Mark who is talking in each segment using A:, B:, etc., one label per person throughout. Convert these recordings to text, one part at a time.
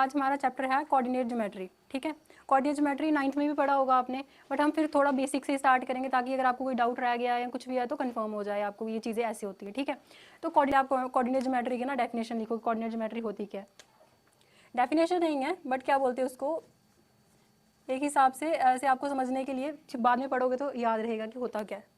A: आज हमारा चैप्टर है कोऑर्डिनेट ज्योमेट्री, ठीक है। कोऑर्डिनेट ज्योमेट्री 9th में भी पढ़ा होगा आपने, बट हम फिर थोड़ा बेसिक से स्टार्ट करेंगे ताकि अगर आपको कोई डाउट रह गया या कुछ भी है तो कंफर्म हो जाए आपको ये चीज़ें ऐसी होती है, ठीक है। तो कोऑर्डिनेट ज्योमेट्री की ना डेफिनेशन लिखो, कोऑर्डिनेट ज्योमेट्री होती क्या है। डेफिनेशन नहीं है बट क्या बोलते हैं उसको, एक हिसाब से ऐसे आपको समझने के लिए बाद में पढ़ोगे तो याद रहेगा कि होता क्या है।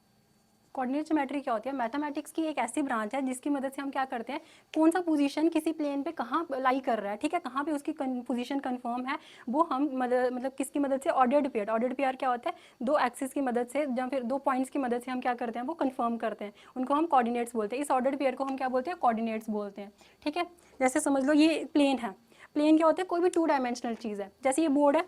A: कोऑर्डिनेट ज्योमेट्री क्या होती है, मैथमेटिक्स की एक ऐसी ब्रांच है जिसकी मदद से हम क्या करते हैं, कौन सा पोजीशन किसी प्लेन पे कहाँ लाई कर रहा है, ठीक है, कहाँ पे उसकी पोजीशन कंफर्म है, वो हम मतलब किसकी मदद से, ऑर्डर्ड पेयर। ऑर्डर्ड पेयर क्या होता है, दो एक्सिस की मदद से या फिर दो पॉइंट्स की मदद से हम क्या करते हैं, वो कंफर्म करते हैं, उनको हम कोऑर्डिनेट्स बोलते हैं। इस ऑर्डर्ड पेयर को हम क्या बोलते हैं, कोऑर्डिनेट्स बोलते हैं, ठीक है। जैसे समझ लो ये प्लेन है, प्लेन क्या होता है, कोई भी 2 डायमेंशनल चीज़ है, जैसे ये बोर्ड है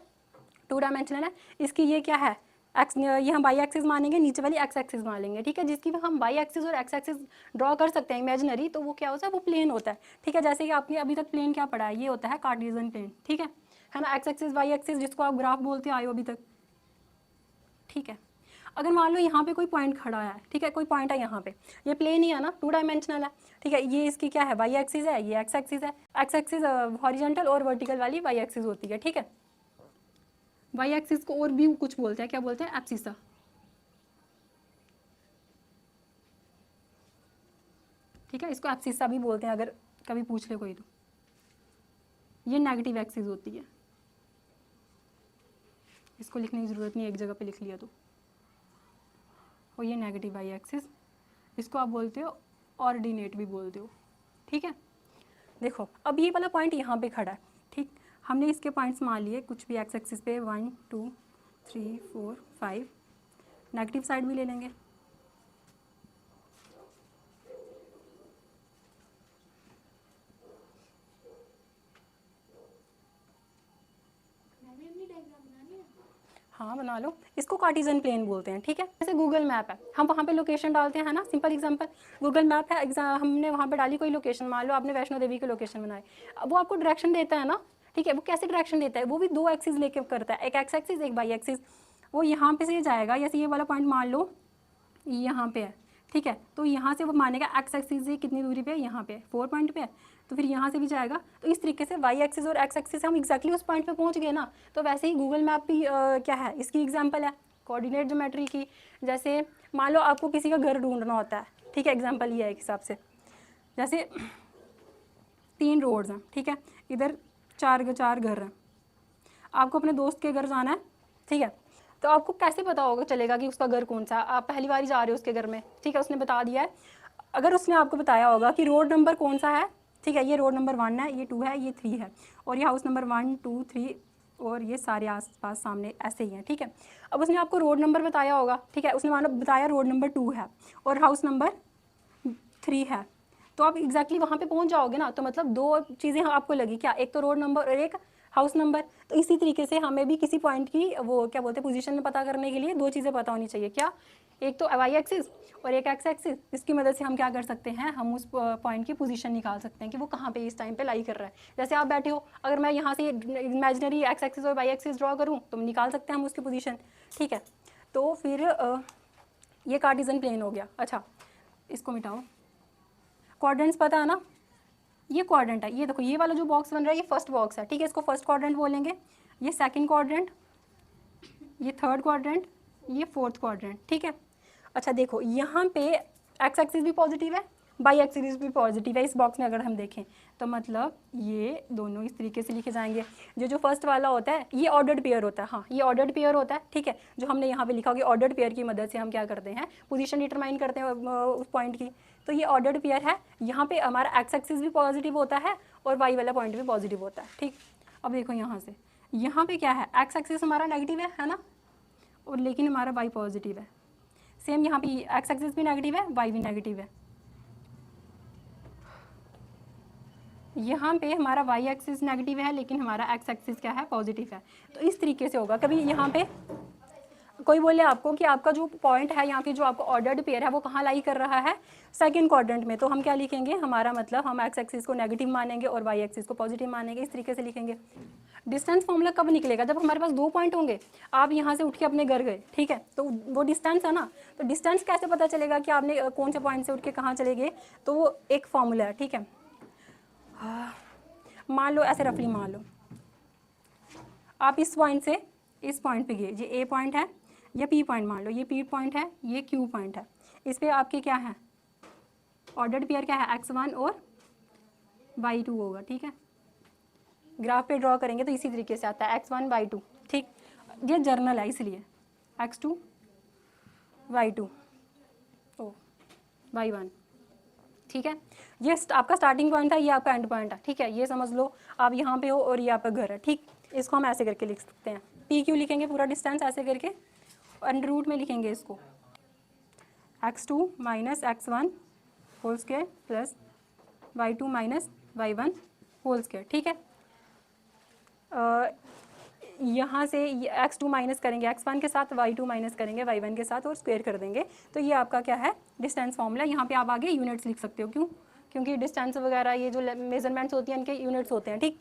A: 2 डायमेंशनल है, इसकी ये क्या है एक्स, ये हम वाई एक्सिस मानेंगे, नीचे वाली एक्स एक्सिस मान लेंगे, ठीक है। जिसकी हम वाई एक्सिस और एक्स एक्सिस ड्रॉ कर सकते हैं इमेजिनरी, तो वो क्या होता है, वो प्लेन होता है, ठीक है। जैसे कि आपने अभी तक प्लेन क्या पढ़ा है, ये होता है कार्टेशियन प्लेन, ठीक है ना, एक्स एक्सिस वाई एक्सिस जिसको आप ग्राफ बोलते आए हो अभी तक, ठीक है। अगर मान लो यहाँ पे कोई पॉइंट खड़ा है, ठीक है, कोई पॉइंट है यहाँ पे, ये प्लेन ही है ना, 2 डायमेंशनल है, ठीक है। ये इसकी क्या है, वाई एक्सिस है, ये एक्स एक्सिस है। एक्स एक्सिस हॉरिजॉन्टल और वर्टिकल वाली वाई एक्सिस होती है, ठीक है। वाई एक्सिस को और भी कुछ बोलते हैं, क्या बोलते हैं, एब्सिसा, ठीक है, इसको एब्सिसा भी बोलते हैं अगर कभी पूछ ले कोई तो। ये नेगेटिव एक्सिस होती है, इसको लिखने की ज़रूरत नहीं, एक जगह पे लिख लिया तो। और ये नेगेटिव वाई एक्सिस, इसको आप बोलते हो ऑर्डिनेट भी बोलते हो, ठीक है। देखो अब ये वाला पॉइंट यहाँ पे खड़ा है, ठीक, हमने इसके पॉइंट्स मान लिए कुछ भी एक्स एक्सिस पे 1 2 3 4 5, नेगेटिव साइड भी ले लेंगे, हाँ बना लो। इसको कार्टेशियन प्लेन बोलते हैं, ठीक है। जैसे गूगल मैप है, हम वहाँ पे लोकेशन डालते हैं ना, सिंपल एग्जांपल, गूगल मैप है, हमने वहाँ पे डाली कोई लोकेशन, मान लो आपने वैष्णो देवी की लोकेशन बनाई, अब वो आपको डायरेक्शन देता है ना, ठीक है। वो कैसे डायरेक्शन देता है, वो भी 2 एक्सिस लेके करता है, एक एक्स एक्सिस एक वाई एक्सिस। वो यहाँ पे से जाएगा, जैसे ये वाला पॉइंट मान लो यहाँ पे है, ठीक है, तो यहाँ से वो मानेगा एक्स एक्सिस से कितनी दूरी पे है, यहाँ पे 4 पॉइंट पे है, तो फिर यहाँ से भी जाएगा। तो इस तरीके से वाई एक्सिस और एक्स एक्सिस से हम एक्जैक्टली उस पॉइंट पे पहुँच गए ना। तो वैसे ही गूगल मैप भी क्या है, इसकी एग्जांपल है कोऑर्डिनेट ज्योमेट्री की। जैसे मान लो आपको किसी का घर ढूंढना होता है, ठीक है, एग्जाम्पल ये है एक हिसाब से, जैसे 3 रोड्स हैं, ठीक है, इधर 4 घर हैं, आपको अपने दोस्त के घर जाना है, ठीक है। तो आपको कैसे पता होगा चलेगा कि उसका घर कौन सा, आप पहली बार जा रहे हो उसके घर में, ठीक है, उसने बता दिया है। अगर उसने आपको बताया होगा कि रोड नंबर कौन सा है, ठीक है, ये रोड नंबर 1 है, ये 2 है, ये 3 है, और ये हाउस नंबर 1 2 3 और ये सारे आसपास सामने ऐसे ही हैं, ठीक है। अब उसने आपको रोड नंबर बताया होगा, ठीक है, उसने मानो बताया रोड नंबर 2 है और हाउस नंबर 3 है, तो आप एग्जैक्टली वहाँ पे पहुँच जाओगे ना। तो मतलब 2 चीज़ें आपको लगी क्या, एक तो रोड नंबर और एक हाउस नंबर। तो इसी तरीके से हमें भी किसी पॉइंट की वो क्या बोलते हैं पोजीशन पता करने के लिए 2 चीज़ें पता होनी चाहिए, क्या, एक तो वाई एक्सिस और एक एक्स एक्सिस। इसकी मदद से हम क्या कर सकते हैं, हम उस पॉइंट की पोजीशन निकाल सकते हैं कि वो कहाँ पे इस टाइम पे लाई कर रहा है। जैसे आप बैठे हो, अगर मैं यहाँ से इमेजिनरी एक्स एक्सिस और वाई एक्सिस ड्रॉ करूँ तो निकाल सकते हैं हम उसकी पोजीशन, ठीक है। तो फिर ये कार्टेशियन प्लेन हो गया। अच्छा इसको मिटाओ, क्वाड्रेंट्स पता है ना, ये क्वाड्रेंट है, ये देखो ये वाला जो बॉक्स बन रहा है ये फर्स्ट बॉक्स है, ठीक है, इसको फर्स्ट क्वाड्रेंट बोलेंगे, ये सेकंड क्वाड्रेंट, ये थर्ड क्वाड्रेंट, ये फोर्थ क्वाड्रेंट, ठीक है। अच्छा देखो यहाँ पे एक्स एक्सिस भी पॉजिटिव है, वाई एक्सिस भी पॉजिटिव है इस बॉक्स में अगर हम देखें तो, मतलब ये दोनों इस तरीके से लिखे जाएंगे। जो फर्स्ट वाला होता है ये ऑर्डर्ड पेयर होता है, हाँ ये ऑर्डर्ड पेयर होता है, ठीक है। जो हमने यहाँ पे लिखा होगा ऑर्डर्ड पेयर की मदद से हम क्या करते हैं, पोजीशन डिटरमाइन करते हैं उस पॉइंट की। तो ये ऑर्डर्ड पेयर है, यहाँ पे हमारा एक्स एक्सिस भी पॉजिटिव होता है और वाई वाला पॉइंट भी पॉजिटिव होता है, ठीक। अब देखो यहाँ से, यहाँ पे क्या है, एक्स एक्सिस हमारा नेगेटिव है ना, और लेकिन हमारा वाई पॉजिटिव है। सेम यहाँ पे एक्स एक्सिस भी नेगेटिव है, वाई भी नेगेटिव है। यहाँ पे हमारा वाई एक्सिस नेगेटिव है लेकिन हमारा एक्स एक्सिस क्या है, पॉजिटिव है। तो इस तरीके से होगा। कभी यहाँ पे कोई बोले आपको कि आपका जो पॉइंट है यहाँ पे जो आपका ऑर्डर्ड पेयर है वो कहाँ लाई कर रहा है, सेकंड क्वाड्रेंट में, तो हम क्या लिखेंगे, हमारा मतलब हम एक्स एक्सिस को नेगेटिव मानेंगे और वाई एक्सिस को पॉजिटिव मानेंगे, इस तरीके से लिखेंगे। डिस्टेंस फॉर्मूला कब निकलेगा, जब हमारे पास 2 पॉइंट होंगे, आप यहाँ से उठ के अपने घर गए, ठीक है, तो वो डिस्टेंस है ना। तो डिस्टेंस कैसे पता चलेगा कि आपने कौन से पॉइंट से उठ के कहाँ चले गए, तो वो एक फॉर्मूला है, ठीक है। मान लो ऐसे रफली मान लो आप इस पॉइंट से इस पॉइंट पे गए, ये ए पॉइंट है या पी पॉइंट मान लो, ये पी पॉइंट है, ये क्यू पॉइंट है, इस पे आपके क्या है ऑर्डर्ड पेयर क्या है x1 और y2 होगा, ठीक है। ग्राफ पे ड्रॉ करेंगे तो इसी तरीके से आता है x1 y2, ठीक। ये जर्नल है इसलिए x2 y2 ओ y1, ठीक है। ये आपका स्टार्टिंग पॉइंट है, ये आपका एंड पॉइंट है, ठीक है। ये समझ लो आप यहाँ पे हो और ये आपका घर है, ठीक। इसको हम ऐसे करके लिख सकते हैं, पी क्यू लिखेंगे पूरा डिस्टेंस ऐसे करके, अंडर रूट में लिखेंगे इसको x2 minus x1 whole square plus y2 minus y1 whole square, ठीक है। यहाँ से x2 माइनस करेंगे x1 के साथ, y2 माइनस करेंगे y1 के साथ और स्क्वायर कर देंगे, तो ये आपका क्या है डिस्टेंस फॉर्मूला। यहाँ पे आप आगे यूनिट्स लिख सकते हो, क्यों? क्योंकि डिस्टेंस वगैरह ये जो मेजरमेंट्स होती हैं इनके यूनिट्स होते हैं, ठीक।